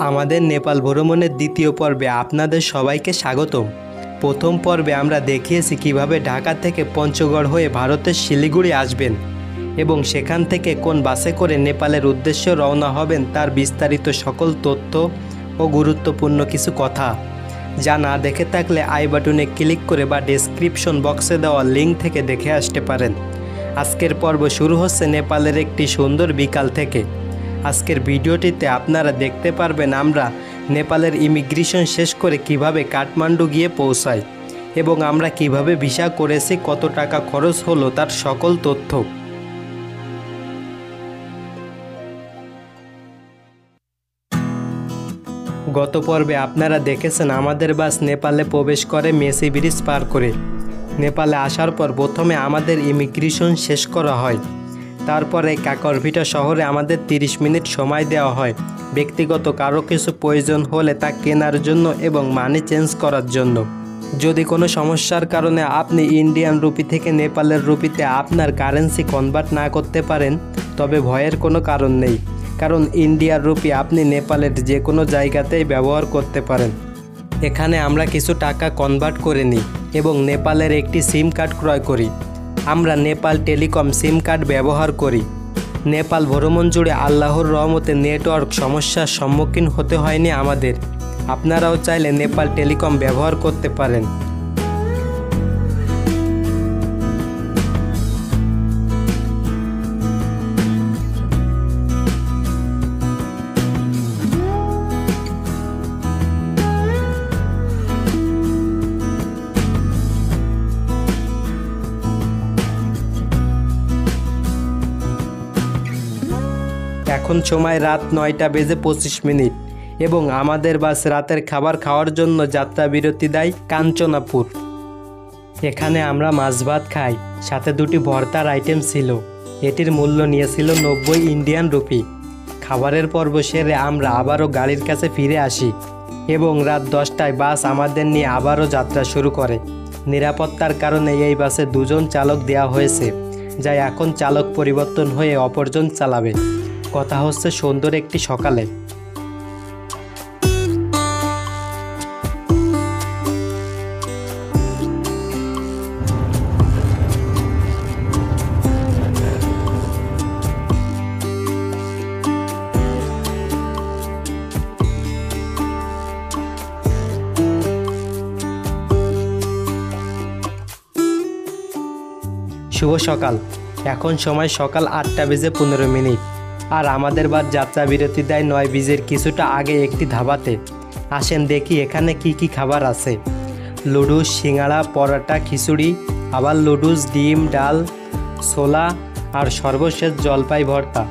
আমাদের নেপাল ভ্রমণের দ্বিতীয় পর্বে আপনাদের সবাইকে স্বাগতম। প্রথম পর্বে আমরা দেখিয়েছি কিভাবে ঢাকা থেকে পঞ্চগড় হয়ে ভারতের শিলিগুড়ি আসবেন এবং সেখান থেকে কোন বাসে করে নেপালের উদ্দেশ্যে রওনা হবেন তার বিস্তারিত সকল তথ্য ও গুরুত্বপূর্ণ কিছু কথা। যা না দেখে থাকলে আই বাটনে ক্লিক করে বা ডেসক্রিপশন বক্সে দেওয়া লিঙ্ক থেকে দেখে আসতে পারেন। আজকের পর্ব শুরু হচ্ছে নেপালের একটি সুন্দর বিকাল থেকে। আজকের ভিডিওটিতে আপনারা দেখতে পারবেন আমরা নেপালের ইমিগ্রেশন শেষ করে কিভাবে কাঠমান্ডু গিয়ে পৌঁছাই এবং আমরা কিভাবে ভিসা করেছি, কত টাকা খরচ হলো তার সকল তথ্য। গত পর্বে আপনারা দেখেছেন আমাদের বাস নেপালে প্রবেশ করে মেসি ব্রিজ পার করে। নেপালে আসার পর প্রথমে আমাদের ইমিগ্রেশন শেষ করা হয়। তারপরে কাকরভিটা শহরে আমাদের 30 মিনিট সময় দেওয়া হয় ব্যক্তিগত কারো কিছু প্রয়োজন হলে তা কেনার জন্য এবং মানি চেঞ্জ করার জন্য। যদি কোনো সমস্যার কারণে আপনি ইন্ডিয়ান রুপি থেকে নেপালের রুপিতে আপনার কারেন্সি কনভার্ট না করতে পারেন, তবে ভয়ের কোনো কারণ নেই, কারণ ইন্ডিয়ার রুপি আপনি নেপালের যে কোনো জায়গাতেই ব্যবহার করতে পারেন। এখানে আমরা কিছু টাকা কনভার্ট করে নিই এবং নেপালের একটি সিম কার্ড ক্রয় করি। আমরা নেপাল টেলিকম সিম কার্ড ব্যবহার করি। নেপাল ভ্রমণ জুড়ে আল্লাহর রহমতে নেটওয়ার্ক সমস্যার সম্মুখীন হতে হয়নি আমাদের। আপনারাও চাইলে নেপাল টেলিকম ব্যবহার করতে পারেন। এখন সময় রাত 9:25 এবং আমাদের বাস রাতের খাবার খাওয়ার জন্য যাত্রা বিরতি দেয় কাঞ্চনাপুর। এখানে আমরা মাছ ভাত খাই, সাথে দুটি ভর্তার আইটেম ছিল। এটির মূল্য নিয়েছিল 90 ইন্ডিয়ান রুপি। খাবারের পর্ব সেরে আমরা আবারও গাড়ির কাছে ফিরে আসি এবং রাত 10টায় বাস আমাদের নিয়ে আবারও যাত্রা শুরু করে। নিরাপত্তার কারণে এই বাসে 2 জন চালক দেওয়া হয়েছে, যা এখন চালক পরিবর্তন হয়ে অপরজন চালাবে। কথা হচ্ছে সুন্দর একটি সকালে। শুভ সকাল। এখন সময় সকাল 8:15 আর আমাদের বাস যাত্রা বিরতি দেয় 9 কিছুটা আগে একটি ধাবাতে। আসেন দেখি এখানে কি কি খাবার আছে। লুডুস, সিঙ্গাড়া, পরোটা, খিচুড়ি, আবার লুডুস, ডিম, ডাল, ছোলা আর সর্বশেষ জলপাই ভর্তা।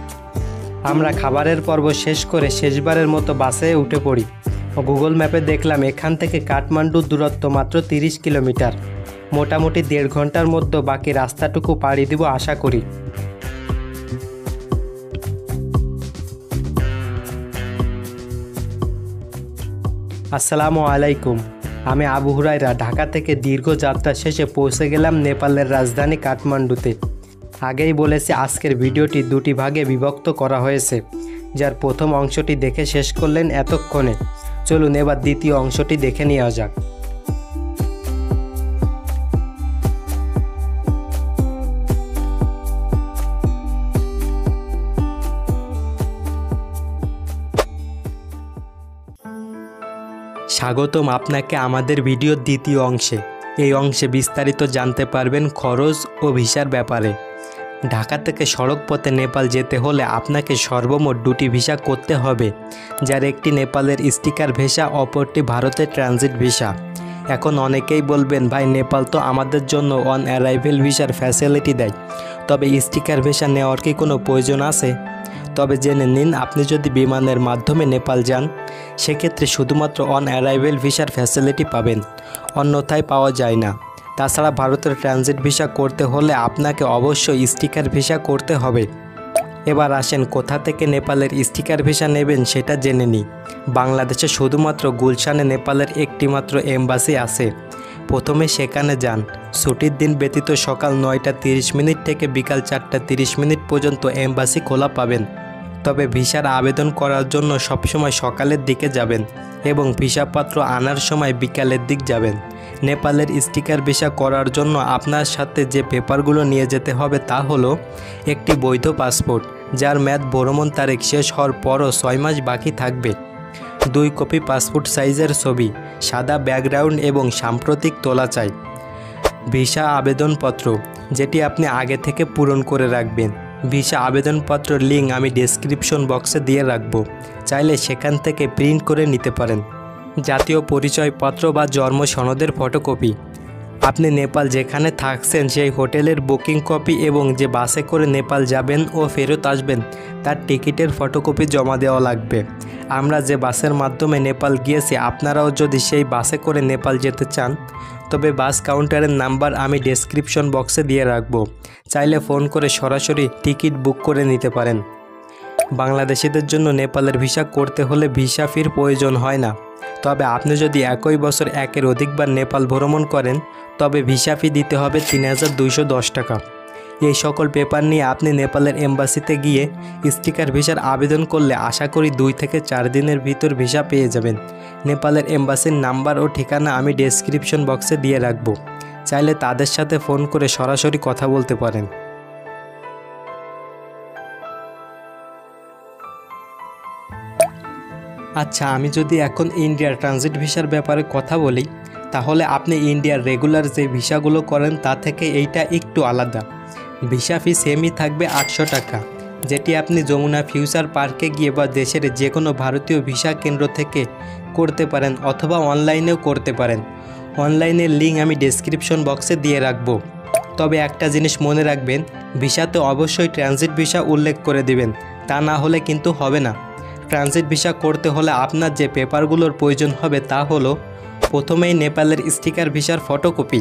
আমরা খাবারের পর্ব শেষ করে শেষবারের মতো বাসে উঠে পড়ি। গুগল ম্যাপে দেখলাম এখান থেকে কাঠমান্ডুর দূরত্ব মাত্র 30 কিলোমিটার। মোটামুটি 1.5 ঘন্টার মধ্যে বাকি রাস্তাটুকু পাড়ি দিব আশা করি। আসসালামু আলাইকুম। আমি আবু হুরাইরা ঢাকা থেকে দীর্ঘ যাত্রা শেষে পৌঁছে গেলাম নেপালের রাজধানী কাঠমান্ডুতে। আগেই বলেছি আজকের ভিডিওটি 2টি ভাগে বিভক্ত করা হয়েছে, যার প্রথম অংশটি দেখে শেষ করলেন এতক্ষণে। চলুন এবার দ্বিতীয় অংশটি দেখে নেওয়া যাক। স্বাগতম আপনাকে আমাদের ভিডিওর দ্বিতীয় অংশে। এই অংশে বিস্তারিত জানতে পারবেন খরচ ও ভিসার ব্যাপারে। ঢাকা থেকে সড়ক পথে নেপাল যেতে হলে আপনাকে সর্বমোট 2টি ভিসা করতে হবে, যার একটি নেপালের স্টিকার ভিসা, অপরটি ভারতের ট্রানজিট ভিসা। এখন অনেকেই বলবেন, ভাই নেপাল তো আমাদের জন্য অন অ্যারাইভেল ভিসার ফ্যাসিলিটি দেয়, তবে স্টিকার ভিসা নেওয়ার কি কোনো প্রয়োজন আছে? তবে জেনে নিন, আপনি যদি বিমানের মাধ্যমে নেপাল যান সেক্ষেত্রে শুধুমাত্র অন অ্যারাইভেল ভিসার ফ্যাসিলিটি পাবেন, অন্যথায় পাওয়া যায় না। তাছাড়া ভারতের ট্রানজিট ভিসা করতে হলে আপনাকে অবশ্যই স্টিকার ভিসা করতে হবে। এবার আসেন কোথা থেকে নেপালের স্টিকার ভিসা নেবেন সেটা জেনে নিই। বাংলাদেশে শুধুমাত্র গুলশানে নেপালের একটি মাত্র এম্বাসি আছে। প্রথমে সেখানে যান। ছুটির দিন ব্যতীত সকাল 9:30 থেকে বিকাল 4:30 পর্যন্ত এম্বাসি খোলা পাবেন। তবে ভিসার আবেদন করার জন্য সবসময় সকালের দিকে যাবেন এবং ভিসাপত্র আনার সময় বিকালের দিক যাবেন। নেপালের স্টিকার ভিসা করার জন্য আপনার সাথে যে পেপারগুলো নিয়ে যেতে হবে তা হলো একটি বৈধ পাসপোর্ট যার মেয়াদ ভ্রমণ তারিখ শেষ হওয়ার পরও 6 মাস বাকি থাকবে, 2 কপি পাসপোর্ট সাইজের ছবি, সাদা ব্যাকগ্রাউন্ড এবং সাম্প্রতিক তোলা চাই। ভিসা আবেদনপত্র যেটি আপনি আগে থেকে পূরণ করে রাখবেন। ভিসা আবেদনপত্রের লিঙ্ক আমি ডেসক্রিপশন বক্সে দিয়ে রাখব, চাইলে সেখান থেকে প্রিন্ট করে নিতে পারেন। জাতীয় পরিচয়পত্র বা জন্ম সনদের ফটোকপি, আপনি নেপাল যেখানে থাকছেন সেই হোটেলের বুকিং কপি এবং যে বাসে করে নেপাল যাবেন ও ফেরত আসবেন তার টিকিটের ফটোকপি জমা দেওয়া লাগবে। আমরা যে বাসের মাধ্যমে নেপাল গিয়েছি আপনারাও যদি সেই বাসে করে নেপাল যেতে চান তবে বাস কাউন্টারের নাম্বার আমি ডেসক্রিপশন বক্সে দিয়ে রাখব, চাইলে ফোন করে সরাসরি টিকিট বুক করে নিতে পারেন। বাংলাদেশিদের জন্য নেপালের ভিসা করতে হলে ভিসা ফির প্রয়োজন হয় না, তবে আপনি যদি একই বছর 1-এর অধিকবার নেপাল ভ্রমণ করেন তবে ভিসা ফি দিতে হবে 3210 টাকা। এই সকল পেপার নিয়ে আপনি নেপালের এম্বাসিতে গিয়ে স্টিকার ভিসার আবেদন করলে আশা করি 2 থেকে 4 দিনের ভিতর ভিসা পেয়ে যাবেন। নেপালের এম্বাসির নাম্বার ও ঠিকানা আমি ডেসক্রিপশন বক্সে দিয়ে রাখব, চাইলে তাদের সাথে ফোন করে সরাসরি কথা বলতে পারেন। আচ্ছা, আমি যদি এখন ইন্ডিয়ার ট্রানজিট ভিসার ব্যাপারে কথা বলি তাহলে আপনি ইন্ডিয়ার রেগুলার যে ভিসাগুলো করেন তা থেকে এইটা একটু আলাদা। ভিসা ফি সেমই থাকবে 800 টাকা, যেটি আপনি যমুনা ফিউচার পার্কে গিয়ে বা দেশের যে কোনো ভারতীয় ভিসা কেন্দ্র থেকে করতে পারেন অথবা অনলাইনেও করতে পারেন। অনলাইনের লিঙ্ক আমি ডেসক্রিপশন বক্সে দিয়ে রাখব। তবে একটা জিনিস মনে রাখবেন, ভিসাতে অবশ্যই ট্রানজিট ভিসা উল্লেখ করে দিবেন, তা না হলে কিন্তু হবে না। ট্রানজিট ভিসা করতে হলে আপনার যে পেপারগুলোর প্রয়োজন হবে তা হলো প্রথমেই নেপালের স্টিকার ভিসার ফটোকপি,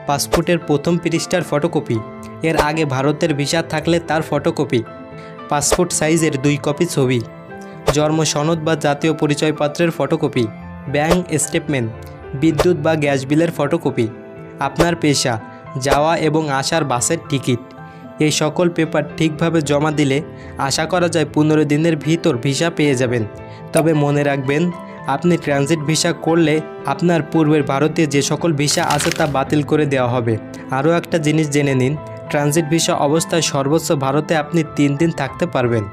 পাসপোর্টের প্রথম পৃষ্ঠার ফটোকপি, এর আগে ভারতের ভিসা থাকলে তার ফটোকপি, পাসপোর্ট সাইজের 2 কপি ছবি, জন্ম সনদ বা জাতীয় পরিচয়পত্রের ফটোকপি, ব্যাংক স্টেটমেন্ট, বিদ্যুৎ বা গ্যাস বিলের ফটোকপি, আপনার পেশা, যাওয়া এবং আসার বাসের টিকিট। এই সকল পেপার ঠিকভাবে জমা দিলে আশা করা যায় 15 দিনের ভিতর ভিসা পেয়ে যাবেন। তবে মনে রাখবেন, আপনি ট্রানজিট ভিসা করলে আপনার পূর্বের ভারতীয় যে সকল ভিসা আছে তা বাতিল করে দেওয়া হবে। আরও একটা জিনিস জেনে নিন, ট্রানজিট ভিসা অবস্থায় সর্বোচ্চ ভারতে আপনি 3 দিন থাকতে পারবেন।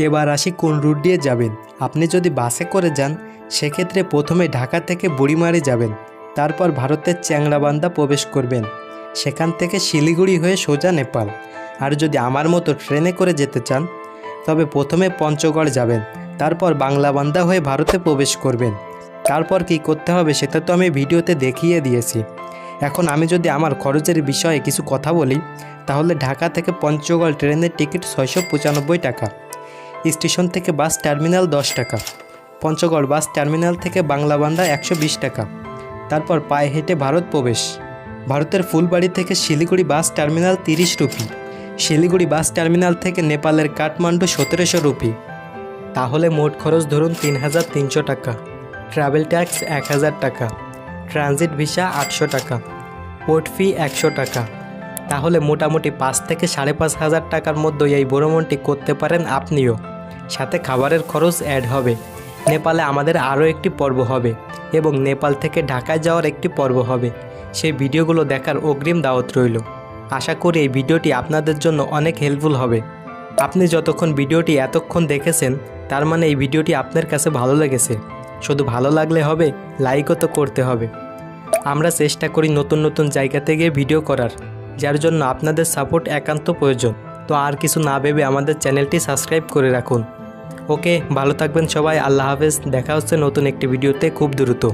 এবার আসি কোন রুট দিয়ে যাবেন। আপনি যদি বাসে করে যান সেক্ষেত্রে প্রথমে ঢাকা থেকে বুড়িমারি যাবেন, তারপর ভারতের চ্যাংড়াবান্ধা প্রবেশ করবেন, সেখান থেকে শিলিগুড়ি হয়ে সোজা নেপাল। আর যদি আমার মতো ট্রেনে করে যেতে চান তবে প্রথমে পঞ্চগড় যাবেন, তারপর বাংলাবান্ধা হয়ে ভারতে প্রবেশ করবেন। তারপর কি করতে হবে সেটা তো আমি ভিডিওতে দেখিয়ে দিয়েছি। এখন আমি যদি আমার খরচের বিষয়ে কিছু কথা বলি তাহলে ঢাকা থেকে পঞ্চগড় ট্রেনের টিকিট 695 টাকা, স্টেশন থেকে বাস টার্মিনাল 10 টাকা, পঞ্চগড় বাস টার্মিনাল থেকে বাংলাবান্ধা 120 টাকা, তারপর পায়ে হেঁটে ভারত প্রবেশ। ভারতের ফুলবাড়ি থেকে Siliguri bus terminal 30 rupee, Siliguri bus terminal থেকে নেপালের কাঠমান্ডু 1700 রুপি। তাহলে মোট খরচ ধরুন 3300 টাকা, ট্রাভেল ট্যাক্স 1000 টাকা, ট্রানজিট ভিসা 800 টাকা, পোর্ট ফি 100 টাকা। তাহলে মোটামুটি 5 থেকে 5500 টাকার মধ্যে এই ভ্রমণটি করতে পারেন আপনিও। সাথে খাবারের খরচ অ্যাড হবে। নেপালে আমাদের আরও একটি পর্ব হবে এবং নেপাল থেকে ঢাকায় যাওয়ার একটি পর্ব হবে, সেই ভিডিওগুলো দেখার অগ্রিম দাওয়াত রইল। আশা করি এই ভিডিওটি আপনাদের জন্য অনেক হেল্পফুল হবে। আপনি যতক্ষণ ভিডিওটি এতক্ষণ দেখেছেন তার মানে এই ভিডিওটি আপনার কাছে ভালো লেগেছে। শুধু ভালো লাগলে হবে, লাইকও তো করতে হবে। আমরা চেষ্টা করি নতুন নতুন জায়গাতে গিয়ে ভিডিও করার, যার জন্য আপনাদের সাপোর্ট একান্ত প্রয়োজন। তো আর কিছু না ভেবে আমাদের চ্যানেলটি সাবস্ক্রাইব করে রাখুন। ওকে, ভালো থাকবেন সবাই। আল্লাহ হাফেজ। দেখা হচ্ছে নতুন একটি ভিডিওতে খুব দ্রুত।